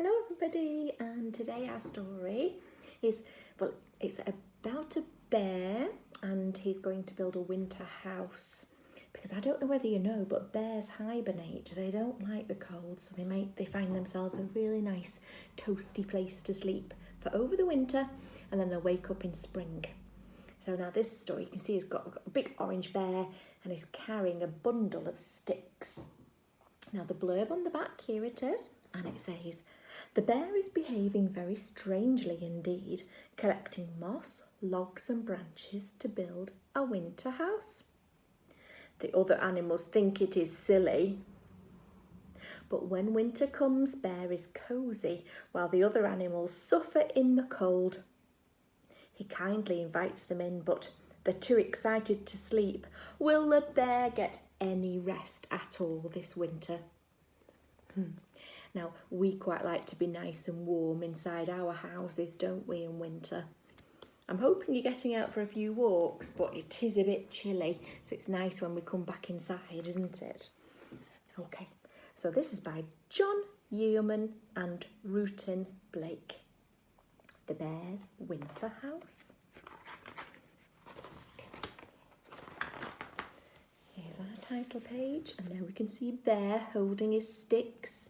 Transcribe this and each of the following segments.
Hello everybody, and today our story is, well, it's about a bear and he's going to build a winter house. Because I don't know whether you know, but bears hibernate. They don't like the cold, so they find themselves a really nice toasty place to sleep for over the winter, and then they'll wake up in spring. So now this story, you can see he's got a big orange bear and he's carrying a bundle of sticks. Now the blurb on the back, here it is, and it says, "The bear is behaving very strangely indeed, collecting moss, logs and branches to build a winter house. The other animals think it is silly. But when winter comes, Bear is cosy, while the other animals suffer in the cold. He kindly invites them in, but they're too excited to sleep. Will the bear get any rest at all this winter?" Now, we quite like to be nice and warm inside our houses, don't we, in winter? I'm hoping you're getting out for a few walks, but it is a bit chilly, so it's nice when we come back inside, isn't it? Okay, so this is by John Yeoman and Quentin Blake. The Bear's Winter House. Here's our title page, and there we can see Bear holding his sticks.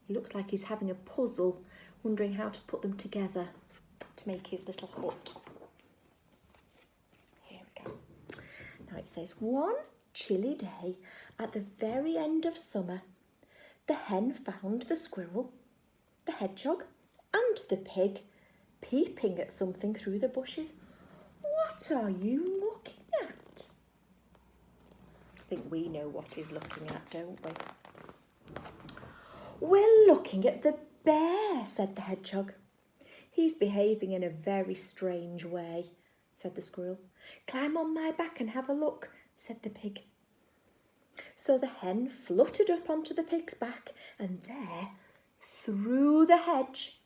He looks like he's having a puzzle, wondering how to put them together to make his little hut. Here we go. Now it says, "One chilly day at the very end of summer, the hen found the squirrel, the hedgehog and the pig peeping at something through the bushes. 'What are you looking at?' I think we know what he's looking at, don't we? 'We're looking at the bear,' said the hedgehog. 'He's behaving in a very strange way,' said the squirrel. 'Climb on my back and have a look,' said the pig. So the hen fluttered up onto the pig's back, and there, through the hedge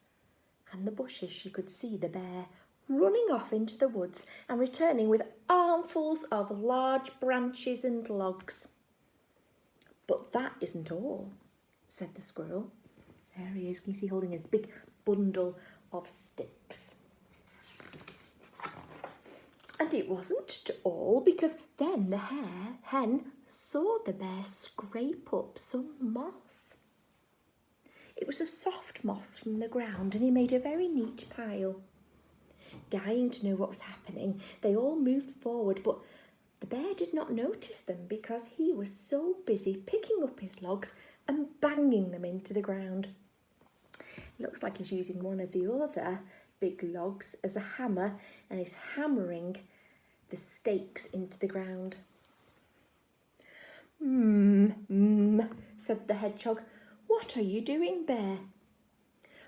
and the bushes, she could see the bear running off into the woods and returning with armfuls of large branches and logs. 'But that isn't all,' said the squirrel. There he is, can you see, holding his big bundle of sticks. And it wasn't all, because then the hen saw the bear scrape up some moss. It was a soft moss from the ground, and he made a very neat pile. Dying to know what was happening, they all moved forward, but the bear did not notice them because he was so busy picking up his logs and banging them into the ground. It looks like he's using one of the other big logs as a hammer and is hammering the stakes into the ground. Said the hedgehog. 'What are you doing, Bear?'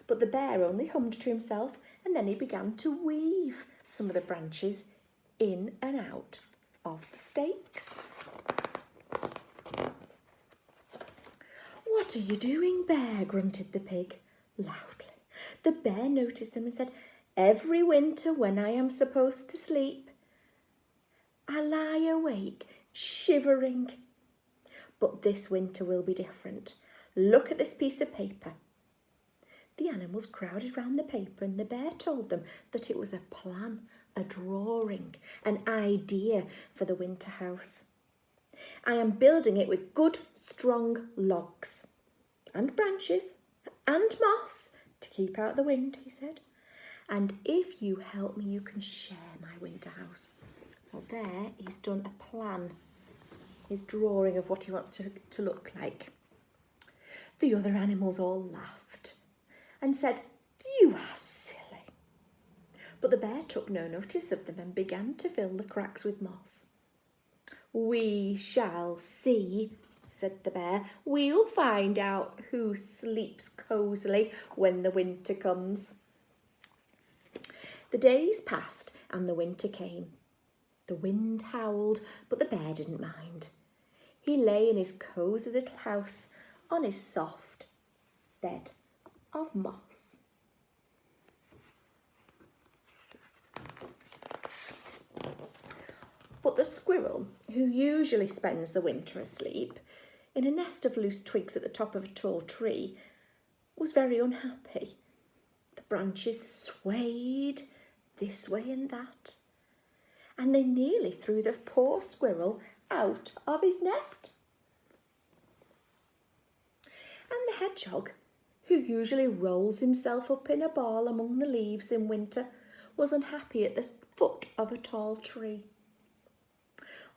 But the bear only hummed to himself, and then he began to weave some of the branches in and out of the stakes. 'What are you doing, Bear?' grunted the pig loudly. The bear noticed him and said, 'Every winter when I am supposed to sleep, I lie awake, shivering. But this winter will be different. Look at this piece of paper.' The animals crowded round the paper, and the bear told them that it was a plan, a drawing, an idea for the winter house. 'I am building it with good, strong logs and branches and moss to keep out the wind,' he said. 'And if you help me, you can share my winter house.' So there he's done a plan, his drawing of what he wants to look like. The other animals all laughed and said, 'You are silly.' But the bear took no notice of them and began to fill the cracks with moss. 'We shall see,' said the bear. 'We'll find out who sleeps cosily when the winter comes.' The days passed and the winter came. The wind howled, but the bear didn't mind. He lay in his cosy little house on his soft bed of moss. But the squirrel, who usually spends the winter asleep in a nest of loose twigs at the top of a tall tree, was very unhappy. The branches swayed this way and that, and they nearly threw the poor squirrel out of his nest. And the hedgehog, who usually rolls himself up in a ball among the leaves in winter, was unhappy at the foot of a tall tree.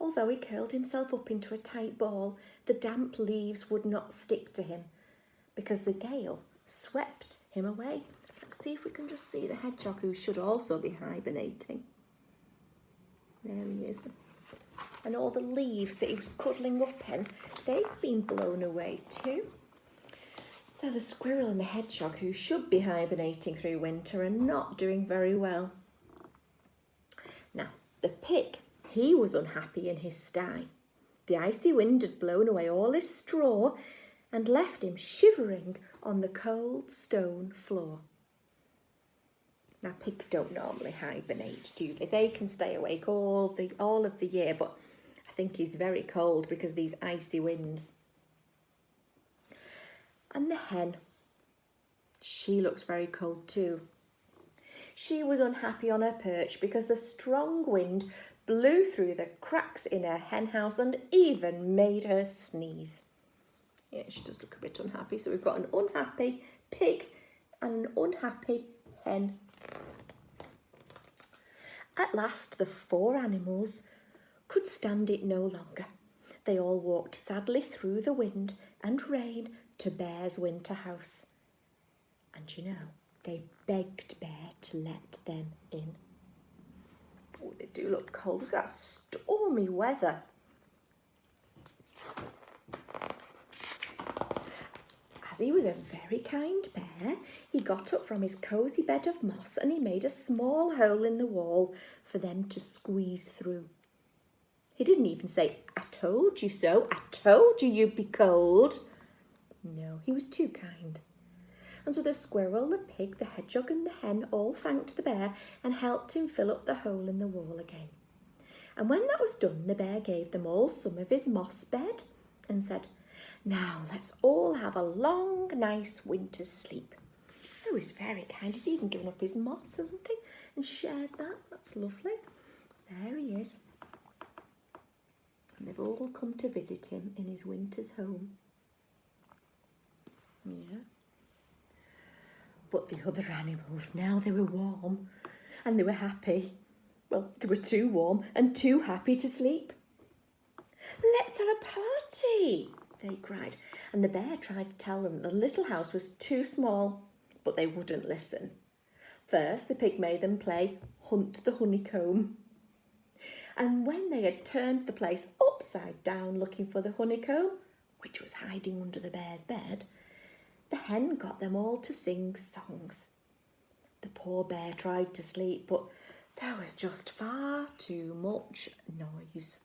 Although he curled himself up into a tight ball, the damp leaves would not stick to him because the gale swept him away. Let's see if we can just see the hedgehog, who should also be hibernating. There he is. And all the leaves that he was cuddling up in, they've been blown away too. So the squirrel and the hedgehog, who should be hibernating through winter, are not doing very well. Now, the pig, he was unhappy in his sty. The icy wind had blown away all his straw and left him shivering on the cold stone floor. Now, pigs don't normally hibernate, do they? They can stay awake all of the year, but I think he's very cold because of these icy winds. And the hen, she looks very cold too. She was unhappy on her perch because the strong wind blew through the cracks in her hen house and even made her sneeze. Yeah, she does look a bit unhappy. So we've got an unhappy pig and an unhappy hen. At last, the 4 animals could stand it no longer. They all walked sadly through the wind and rain to Bear's winter house. And you know, they begged Bear to let them in. Oh, they do look cold. Look at that stormy weather. As he was a very kind bear, he got up from his cosy bed of moss and he made a small hole in the wall for them to squeeze through. He didn't even say, "I told you so, I told you you'd be cold." No, he was too kind. And so the squirrel, the pig, the hedgehog and the hen all thanked the bear and helped him fill up the hole in the wall again. And when that was done, the bear gave them all some of his moss bed and said, "Now let's all have a long, nice winter's sleep." Oh, he's very kind. He's even given up his moss, hasn't he? And shared that. That's lovely. There he is. And they've all come to visit him in his winter's home. Yeah. But the other animals, now they were warm and they were happy. Well, they were too warm and too happy to sleep. "Let's have a party," they cried. And the bear tried to tell them the little house was too small, but they wouldn't listen. First, the pig made them play Hunt the Honeycomb. And when they had turned the place upside down looking for the honeycomb, which was hiding under the bear's bed, the hen got them all to sing songs. The poor bear tried to sleep, but there was just far too much noise.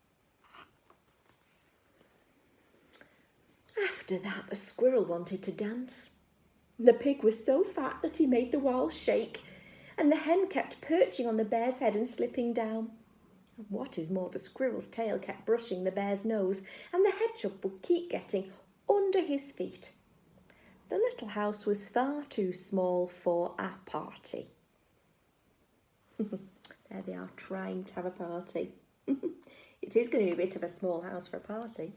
After that, the squirrel wanted to dance. The pig was so fat that he made the walls shake, and the hen kept perching on the bear's head and slipping down. And what is more, the squirrel's tail kept brushing the bear's nose, and the hedgehog would keep getting under his feet. The little house was far too small for a party. There they are, trying to have a party. It is going to be a bit of a small house for a party.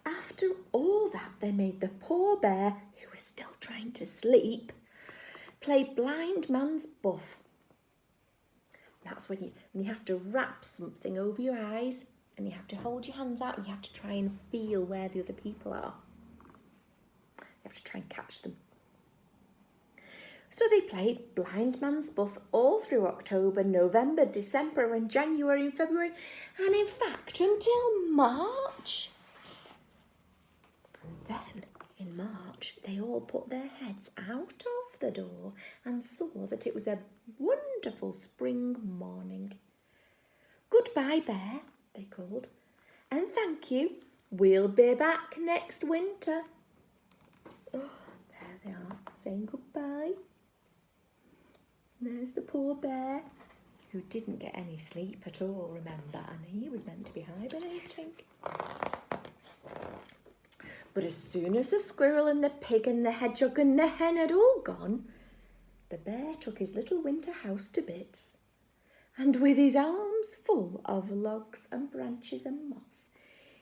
After all that, they made the poor bear, who was still trying to sleep, play blind man's buff. That's when you have to wrap something over your eyes and you have to hold your hands out and you have to try and feel where the other people are. You have to try and catch them. So they played blind man's buff all through October, November, December and January and February, and in fact until March. And then in March they all put their heads out of the door and saw that it was a wonderful spring morning. "Goodbye, Bear," they called, "and thank you. We'll be back next winter." Oh, there they are, saying goodbye. There's the poor bear, who didn't get any sleep at all, remember, and he was meant to be hibernating. But as soon as the squirrel and the pig and the hedgehog and the hen had all gone, the bear took his little winter house to bits, and with his arms full of logs and branches and moss,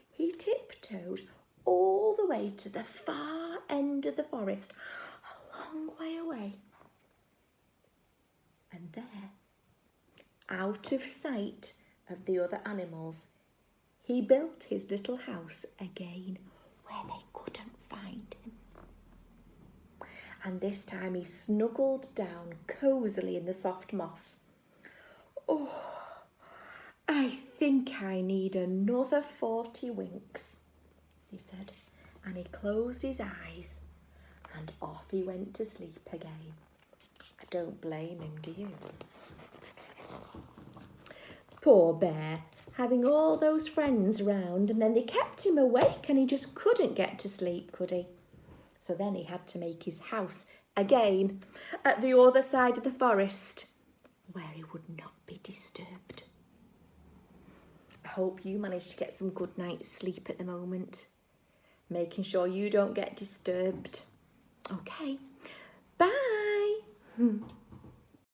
he tiptoed all the way to the far end of the forest, a long way away. And there, out of sight of the other animals, he built his little house again where they couldn't find him. And this time he snuggled down cosily in the soft moss. Oh, I think I need another 40 winks, he said, and he closed his eyes and off he went to sleep again. I don't blame him, do you? Poor bear, having all those friends round, and then they kept him awake and he just couldn't get to sleep, could he? So then he had to make his house again at the other side of the forest where he would not be disturbed. I hope you managed to get some good night's sleep at the moment, making sure you don't get disturbed. Okay, bye.